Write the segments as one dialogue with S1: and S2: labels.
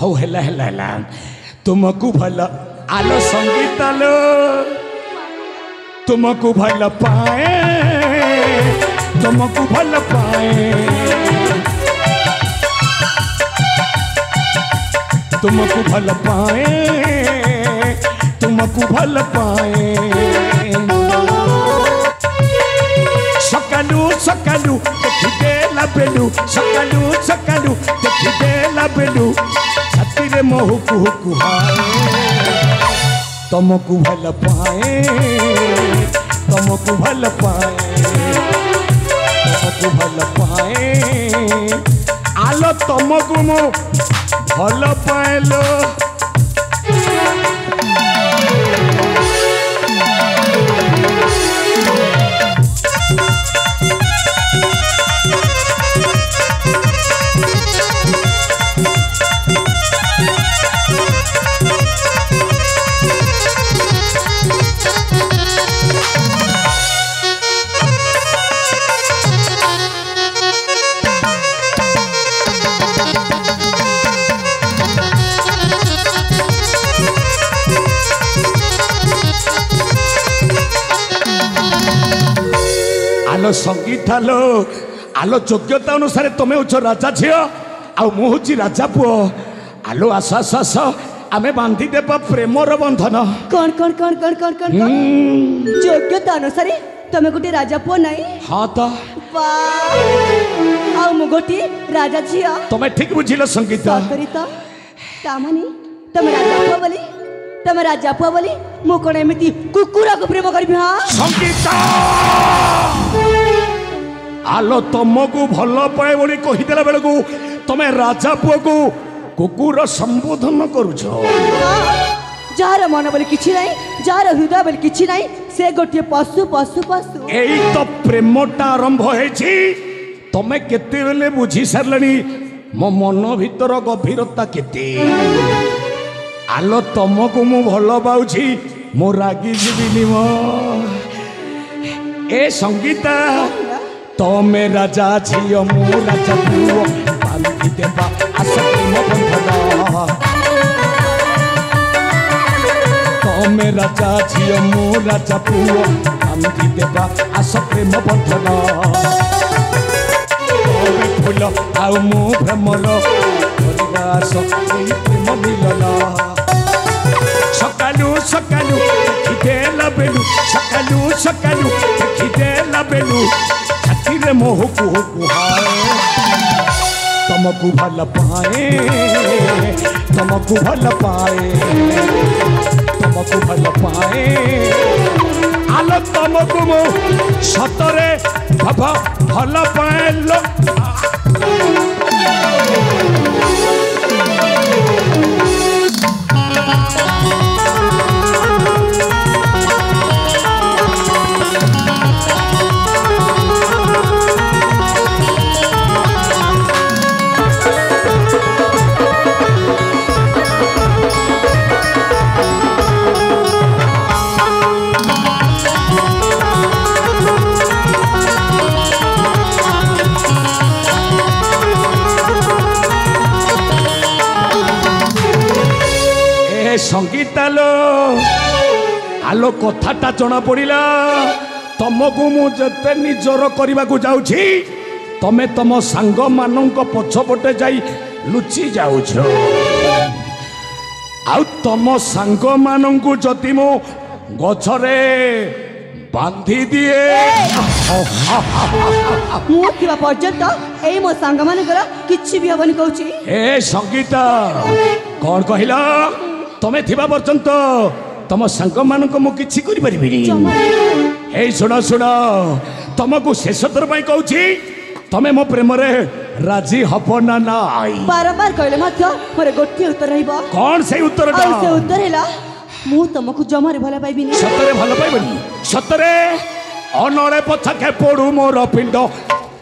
S1: हौ हेला तुमको भल आलो संगीत लो तुमको भल पाए तुमको भल पाए तुमको भल पाए तुमको भल पाए सकालू सकालू देखिदेला बेलू सकालू सकालू देखिदेला बेलू छाती मोहू कुहू कुहाए तुमको भल पाए तुमको भल पाए तुमको भल पाए आलो तुमको मो भल पाएलो आलो संगीत आलो आलो योग्यता अनुसार तुम्हें हूँ राजा झील आउ राजा पुओ आलो आस आस आस आम बांधी देव प्रेमर बंधन
S2: कौन कौन कौन कौन कौन कौन योग्यता अनुसार तुम गोटे राजा पुओ नहीं
S1: हाँ तो
S2: आउ गोटे राजा झील
S1: तुम्हें ठीक बुझिल संगीत
S2: तामानी तुम राजा पुओ बोली तुम राजा पुओ बोली मु कौन एमती कुकुरा को प्रेम करी हाँ
S1: संगीत आलो तुमको भल पाए बोली कहीदेला बेलू तुम्हें राजा पुओ को कुकुर संबोधन करुछ
S2: जार मन बोली किछि नहीं जार हृदय बोली किछि नहीं से गोटे पशु पशु पशु
S1: एई तो प्रेमटा आरंभ होइछि तमे केते बेले बुझी सारलनी मो मन भीतर गभीरता केते आलो तुमको मु भल पाउछि मो रागी जीविनी मो ए संगीता तमे राजा झियो मु राजा पुओ बांधी देबा आसक्ति मो बंधन तमे राजा झियो मु राजा पुओ बांधी देबा आसक्ति मो बंधन फूल आउ मु भ्रमर परिवास प्रेम मिलन सकालू सकालू देखिदेला बेलू सकालू सकालू देखिदेला बेलू छाती मोह कुहू कुहाए तुमको भल पाए तुमको भल पाए तुमको भल पाए आलो तुमको मो सतरे भल पाए लो संगीता लो आलो कथाटा जना पड़ा तुमको मुझे निजर करने को जाऊँगी तमे तम सांग मान पछपटे जाई लुचि जाऊछ आउ तम सांग मान को जदि मो गछरे बांधी दिए
S2: मुवा पर्यंत ए मो सांग मानकर किछि भी हबनी कहूची
S1: ए संगीता कौन कहला तमे थिबा पर्यंत तम सांग मान को मु किछि करि परिबिनी ए सुन सुन तुमको शेष थर पई कहूची तमे मो प्रेम रे राजी हब ना नाई
S2: बारंबार कहले मध्य मोरे गोटे उत्तर रहइबो
S1: कौन से उत्तर
S2: आ से उत्तर हैला मु तुमको जमारे भला पाइबिनी
S1: सतरे भला पाइबनी सतरे अनळे पछके पड़ू मोर पिंड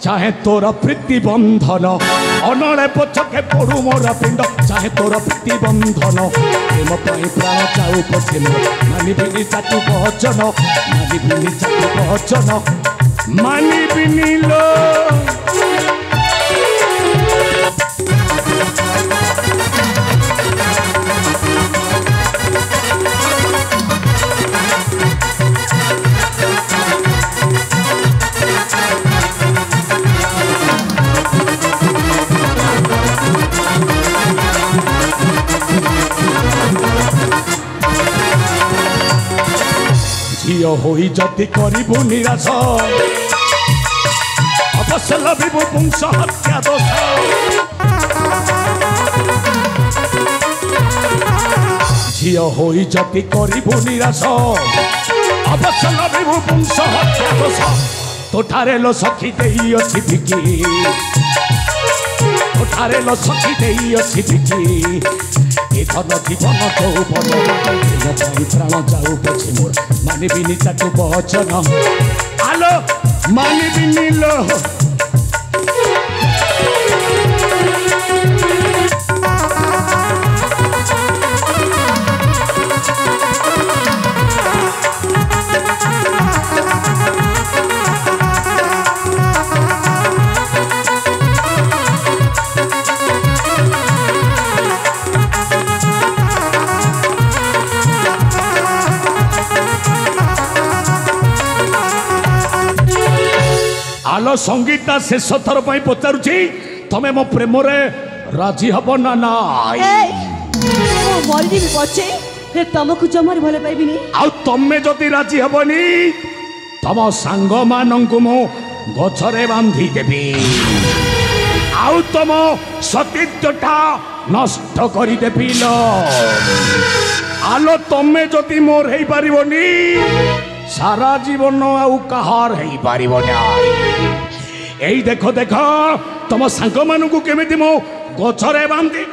S1: चाहे तोर प्रीति बंधन अनळे पछके पड़ू मोर पिंड चाहे तोर प्रीति बंधन प्रेम पाई प्राण चाउ पछिन मानि बिनी चातु बचन मानि बिनी चातु बचन मानि बिनी लो ଝିଅ ହୋଇ ଯଦି କରିବୁ ନିରାଶ ଅବଶ୍ୟ ଲଭିବୁ ପୁଂସ ହତ୍ୟା ଦୋଷ ଝିଅ ହୋଇ ଯଦି କରିବୁ ନିରାଶ ଅବଶ୍ୟ ଲଭିବୁ ପୁଂସ ହତ୍ୟା ଦୋଷ ତୋଠାରେ ଲୋ ସଖୀ ଦେଇଅଛି ଭିକି ତୋଠାରେ ଲୋ ସଖୀ ଦେଇଅଛି ଭିକି ଏ ଧନ ଜୀବନ ଯୌବନ ମୋ ପାଇଁ ପ୍ରାଣ ଯାଉ ପଛେ ମୋର ମାନିବିନି ତାକୁ ବଚନ ଆଲୋ ମାନିବିନି ଲୋ आलो संगीता शेष थर पर पचारुची तमे मो प्रेम रे राजी हब ना ना
S2: मरी पछे तुमको जमार भल पाइबिनी
S1: आ तमे जदि राजी हबनी तम सांग मानंकु मो गछरे बांधी देबी आउ तम सतीत्वटा नष्ट करि देबी लो आलो तमे जदि मोर हेई पारिबनी सारा जीवन आउ कहार हेई पारिबो ना एई देखो देखो तम सांग मानंकु केमिति मो गछरे बांधी